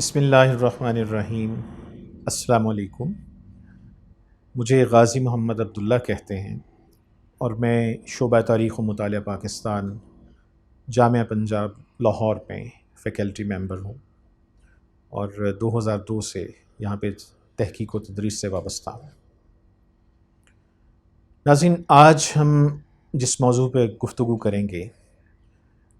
بسم اللہ الرحمن الرحیم۔ السلام علیکم۔ مجھے غازی محمد عبداللہ کہتے ہیں اور میں شعبہ تاریخ و مطالعہ پاکستان جامعہ پنجاب لاہور میں فیکلٹی ممبر ہوں اور 2002 سے یہاں پہ تحقیق و تدریس سے وابستہ ہوں۔ ناظرین، آج ہم جس موضوع پہ گفتگو کریں گے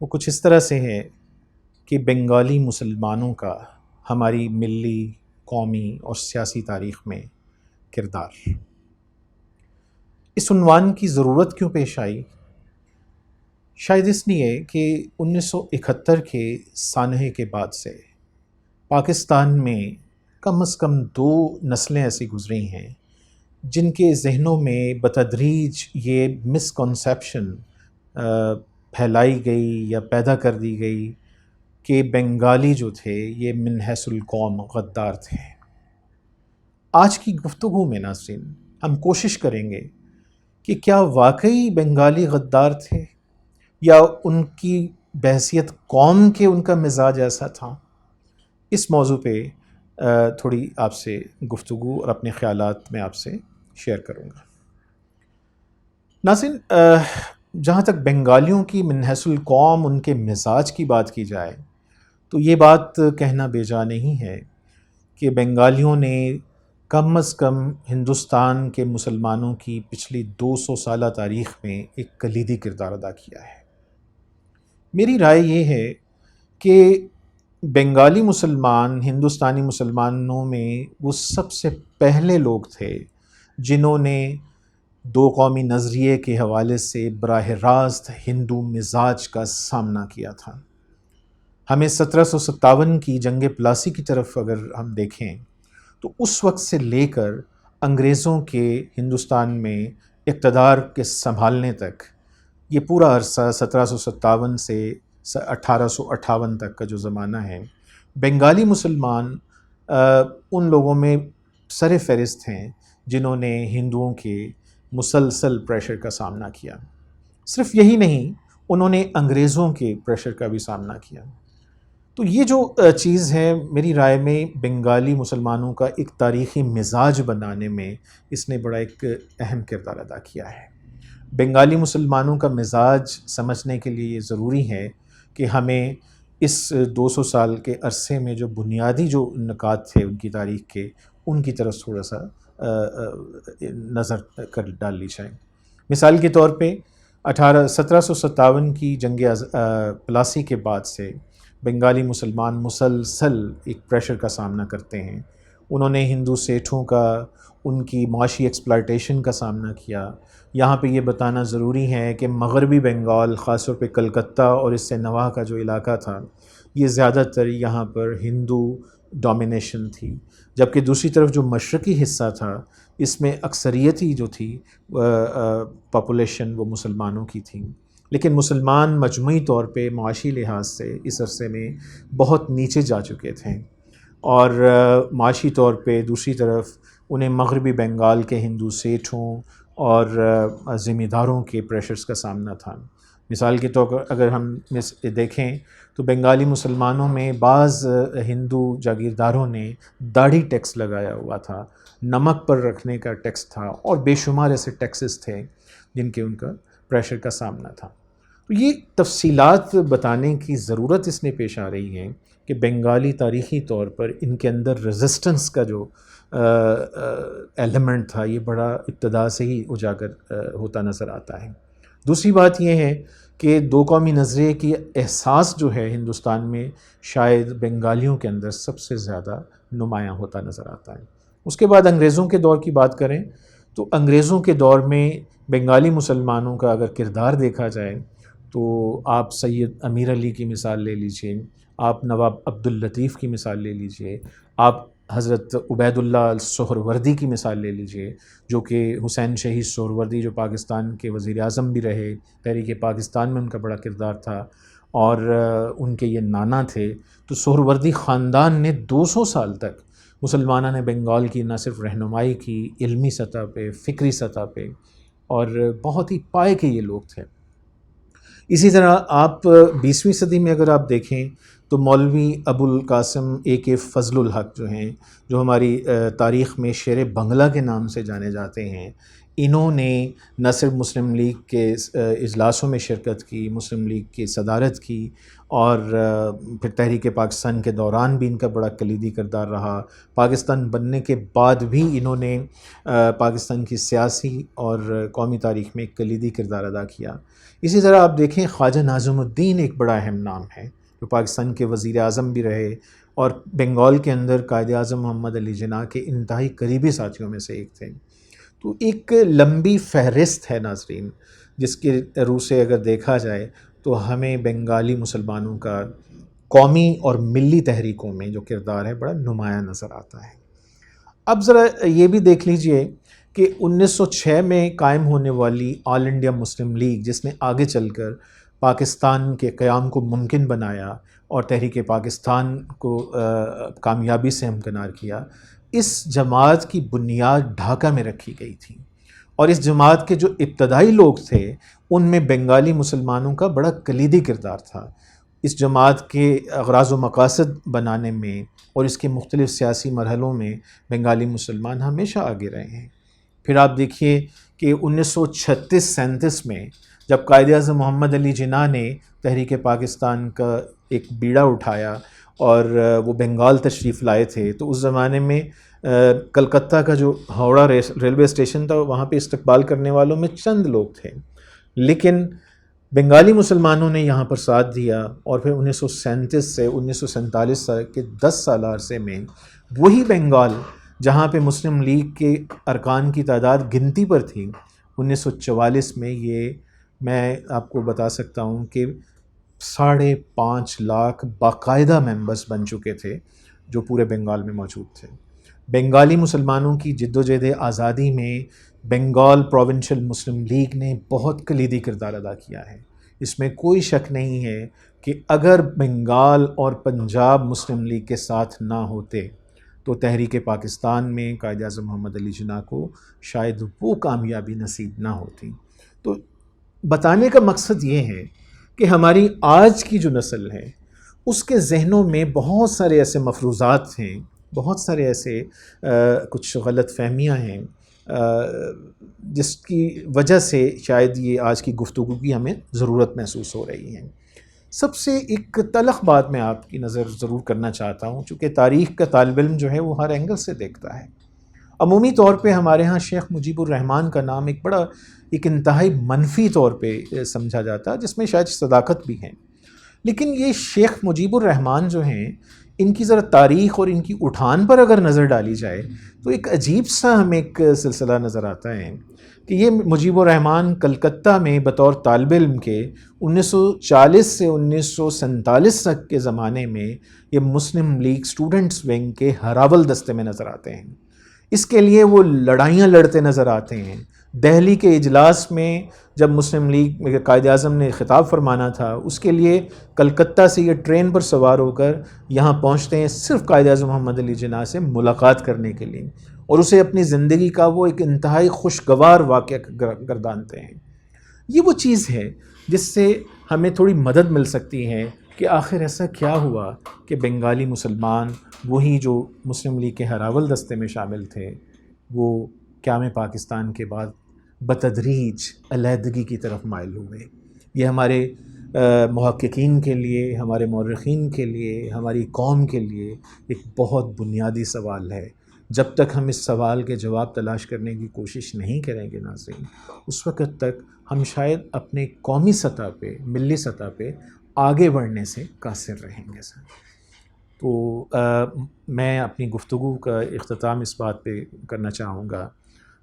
وہ کچھ اس طرح سے ہے کہ بنگالی مسلمانوں کا ہماری ملی، قومی اور سیاسی تاریخ میں کردار۔ اس عنوان کی ضرورت کیوں پیش آئی؟ شاید اس لیے کہ 1971 کے سانحے کے بعد سے پاکستان میں کم از کم 2 نسلیں ایسی گزری ہیں جن کے ذہنوں میں بتدریج یہ مسکنسیپشن پھیلائی گئی یا پیدا کر دی گئی کہ بنگالی جو تھے یہ من حیث القوم غدار تھے۔ آج کی گفتگو میں ناظرین ہم کوشش کریں گے کہ کیا واقعی بنگالی غدار تھے یا ان کی بحیثیت قوم کے ان کا مزاج ایسا تھا۔ اس موضوع پہ تھوڑی آپ سے گفتگو اور اپنے خیالات میں آپ سے شیئر کروں گا۔ ناظرین، جہاں تک بنگالیوں کی من حیث القوم ان کے مزاج کی بات کی جائے تو یہ بات کہنا بے جا نہیں ہے کہ بنگالیوں نے کم از کم ہندوستان کے مسلمانوں کی پچھلی 200 سالہ تاریخ میں ایک کلیدی کردار ادا کیا ہے۔ میری رائے یہ ہے کہ بنگالی مسلمان ہندوستانی مسلمانوں میں وہ سب سے پہلے لوگ تھے جنہوں نے 2 قومی نظریے کے حوالے سے براہ راست ہندو مزاج کا سامنا کیا تھا۔ ہمیں 1757 کی جنگ پلاسی کی طرف اگر ہم دیکھیں تو اس وقت سے لے کر انگریزوں کے ہندوستان میں اقتدار کے سنبھالنے تک یہ پورا عرصہ 1757 سے 1858 تک کا جو زمانہ ہے، بنگالی مسلمان ان لوگوں میں سر فہرست ہیں جنہوں نے ہندوؤں کے مسلسل پریشر کا سامنا کیا۔ صرف یہی نہیں، انہوں نے انگریزوں کے پریشر کا بھی سامنا کیا۔ تو یہ جو چیز ہے میری رائے میں بنگالی مسلمانوں کا ایک تاریخی مزاج بنانے میں اس نے بڑا ایک اہم کردار ادا کیا ہے۔ بنگالی مسلمانوں کا مزاج سمجھنے کے لیے یہ ضروری ہے کہ ہمیں اس 200 سال کے عرصے میں جو بنیادی جو نکات تھے ان کی تاریخ کے، ان کی طرف تھوڑا سا نظر کر ڈال لی جائے۔ مثال کے طور پہ 1757 کی جنگ پلاسی کے بعد سے بنگالی مسلمان مسلسل ایک پریشر کا سامنا کرتے ہیں۔ انہوں نے ہندو سیٹھوں کا، ان کی معاشی ایکسپلائٹیشن کا سامنا کیا۔ یہاں پہ یہ بتانا ضروری ہے کہ مغربی بنگال، خاص طور پہ کلکتہ اور اس سے نواح کا جو علاقہ تھا، یہ زیادہ تر یہاں پر ہندو ڈومینیشن تھی، جبکہ دوسری طرف جو مشرقی حصہ تھا اس میں اکثریتی جو تھی پاپولیشن وہ مسلمانوں کی تھی۔ لیکن مسلمان مجموعی طور پہ معاشی لحاظ سے اس عرصے میں بہت نیچے جا چکے تھے اور معاشی طور پہ دوسری طرف انہیں مغربی بنگال کے ہندو سیٹھوں اور زمینداروں کے پریشرز کا سامنا تھا۔ مثال کے طور پر اگر ہم دیکھیں تو بنگالی مسلمانوں میں بعض ہندو جاگیرداروں نے داڑھی ٹیکس لگایا ہوا تھا، نمک پر رکھنے کا ٹیکس تھا اور بے شمار ایسے ٹیکسز تھے جن کے ان کا پریشر کا سامنا تھا۔ تو یہ تفصیلات بتانے کی ضرورت اس میں پیش آ رہی ہے کہ بنگالی تاریخی طور پر ان کے اندر ریزسٹنس کا جو ایلیمنٹ تھا یہ بڑا ابتدا سے ہی اجاگر ہوتا نظر آتا ہے۔ دوسری بات یہ ہے کہ 2 قومی نظریے کی احساس جو ہے ہندوستان میں شاید بنگالیوں کے اندر سب سے زیادہ نمایاں ہوتا نظر آتا ہے۔ اس کے بعد انگریزوں کے دور کی بات کریں تو انگریزوں کے دور میں بنگالی مسلمانوں کا اگر کردار دیکھا جائے تو آپ سید امیر علی کی مثال لے لیجئے، آپ نواب عبداللطیف کی مثال لے لیجئے، آپ حضرت عبید اللہ سہروردی کی مثال لے لیجئے، جو کہ حسین شہید سہروردی جو پاکستان کے وزیر اعظم بھی رہے، تحریک پاکستان میں ان کا بڑا کردار تھا اور ان کے یہ نانا تھے۔ تو سہروردی خاندان نے 200 سال تک مسلمانوں نے بنگال کی نہ صرف رہنمائی کی، علمی سطح پہ، فکری سطح پہ، اور بہت ہی پائے کے یہ لوگ تھے۔ اسی طرح آپ 20ویں صدی میں اگر آپ دیکھیں تو مولوی ابو القاسم اے کے فضل الحق جو ہیں، جو ہماری تاریخ میں شیر بنگلہ کے نام سے جانے جاتے ہیں، انہوں نے نہ صرف مسلم لیگ کے اجلاسوں میں شرکت کی، مسلم لیگ کی صدارت کی، اور پھر تحریک پاکستان کے دوران بھی ان کا بڑا کلیدی کردار رہا۔ پاکستان بننے کے بعد بھی انہوں نے پاکستان کی سیاسی اور قومی تاریخ میں ایک کلیدی کردار ادا کیا۔ اسی طرح آپ دیکھیں خواجہ ناظم الدین ایک بڑا اہم نام ہے، جو پاکستان کے وزیر اعظم بھی رہے اور بنگال کے اندر قائد اعظم محمد علی جناح کے انتہائی قریبی ساتھیوں میں سے ایک تھے۔ تو ایک لمبی فہرست ہے ناظرین، جس کے روح سے اگر دیکھا جائے تو ہمیں بنگالی مسلمانوں کا قومی اور ملی تحریکوں میں جو کردار ہے بڑا نمایاں نظر آتا ہے۔ اب ذرا یہ بھی دیکھ لیجئے کہ 1906 میں قائم ہونے والی آل انڈیا مسلم لیگ، جس نے آگے چل کر پاکستان کے قیام کو ممکن بنایا اور تحریک پاکستان کو کامیابی سے ہمکنار کیا، اس جماعت کی بنیاد ڈھاکہ میں رکھی گئی تھی، اور اس جماعت کے جو ابتدائی لوگ تھے ان میں بنگالی مسلمانوں کا بڑا کلیدی کردار تھا۔ اس جماعت کے اغراض و مقاصد بنانے میں اور اس کے مختلف سیاسی مرحلوں میں بنگالی مسلمان ہمیشہ آگے رہے ہیں۔ پھر آپ دیکھیے کہ 1936-37 میں جب قائد اعظم محمد علی جناح نے تحریک پاکستان کا ایک بیڑا اٹھایا اور وہ بنگال تشریف لائے تھے، تو اس زمانے میں کلکتہ کا جو ہاوڑہ ریلوے اسٹیشن تھا وہاں پہ استقبال کرنے والوں میں چند لوگ تھے، لیکن بنگالی مسلمانوں نے یہاں پر ساتھ دیا، اور پھر 1937 سے 1947 تک کے 10 سالہ عرصے میں وہی بنگال جہاں پہ مسلم لیگ کے ارکان کی تعداد گنتی پر تھی، 1944 میں یہ میں آپ کو بتا سکتا ہوں کہ 5.5 لاکھ باقاعدہ ممبرز بن چکے تھے جو پورے بنگال میں موجود تھے۔ بنگالی مسلمانوں کی جد و جہد آزادی میں بنگال پروونشل مسلم لیگ نے بہت کلیدی کردار ادا کیا ہے۔ اس میں کوئی شک نہیں ہے کہ اگر بنگال اور پنجاب مسلم لیگ کے ساتھ نہ ہوتے تو تحریک پاکستان میں قائد اعظم محمد علی جناح کو شاید وہ کامیابی نصیب نہ ہوتی۔ تو بتانے کا مقصد یہ ہے کہ ہماری آج کی جو نسل ہے اس کے ذہنوں میں بہت سارے ایسے مفروضات ہیں، بہت سارے ایسے کچھ غلط فہمیاں ہیں جس کی وجہ سے شاید یہ آج کی گفتگو کی ہمیں ضرورت محسوس ہو رہی ہے۔ سب سے ایک تلخ بات میں آپ کی نظر ضرور کرنا چاہتا ہوں، چونکہ تاریخ کا طالب علم جو ہے وہ ہر اینگل سے دیکھتا ہے۔ عمومی طور پہ ہمارے ہاں شیخ مجیب الرحمن کا نام ایک انتہائی منفی طور پہ سمجھا جاتا ہے، جس میں شاید صداقت بھی ہے، لیکن یہ شیخ مجیب الرحمن جو ہیں ان کی ذرا تاریخ اور ان کی اٹھان پر اگر نظر ڈالی جائے تو ایک عجیب سا ہمیں ایک سلسلہ نظر آتا ہے کہ یہ مجیب الرحمن کلکتہ میں بطور طالب علم کے 1940 سے 1947 تک کے زمانے میں یہ مسلم لیگ اسٹوڈنٹس ونگ کے ہراول دستے میں نظر آتے ہیں۔ اس کے لیے وہ لڑائیاں لڑتے نظر آتے ہیں۔ دہلی کے اجلاس میں جب مسلم لیگ میں قائد اعظم نے خطاب فرمانا تھا، اس کے لیے کلکتہ سے یہ ٹرین پر سوار ہو کر یہاں پہنچتے ہیں صرف قائد اعظم محمد علی جناح سے ملاقات کرنے کے لیے، اور اسے اپنی زندگی کا وہ ایک انتہائی خوشگوار واقعہ گردانتے ہیں۔ یہ وہ چیز ہے جس سے ہمیں تھوڑی مدد مل سکتی ہے کہ آخر ایسا کیا ہوا کہ بنگالی مسلمان وہی جو مسلم لیگ کے ہراول دستے میں شامل تھے وہ قیام پاکستان کے بعد بتدریج علیحدگی کی طرف مائل ہوئے۔ یہ ہمارے محققین کے لیے، ہمارے مورخین کے لیے، ہماری قوم کے لیے ایک بہت بنیادی سوال ہے۔ جب تک ہم اس سوال کے جواب تلاش کرنے کی کوشش نہیں کریں گے ناظرین، اس وقت تک ہم شاید اپنے قومی سطح پہ، ملی سطح پہ آگے بڑھنے سے قاصر رہیں گے سر۔ تو میں اپنی گفتگو کا اختتام اس بات پہ کرنا چاہوں گا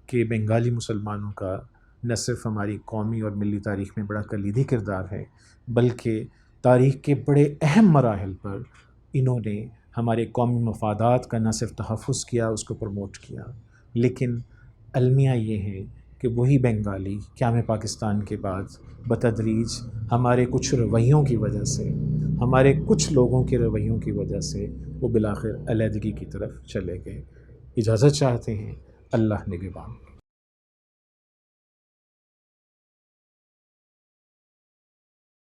کہ بنگالی مسلمانوں کا نہ صرف ہماری قومی اور ملی تاریخ میں بڑا کلیدی کردار ہے، بلکہ تاریخ کے بڑے اہم مراحل پر انہوں نے ہمارے قومی مفادات کا نہ صرف تحفظ کیا، اس کو پروموٹ کیا، لیکن المیہ یہ ہے کہ وہی بنگالی قیام پاکستان کے بعد بتدریج ہمارے کچھ رویوں کی وجہ سے، ہمارے کچھ لوگوں کے رویوں کی وجہ سے وہ بالآخر علیحدگی کی طرف چلے گئے۔ اجازت چاہتے ہیں، اللہ نگہبان۔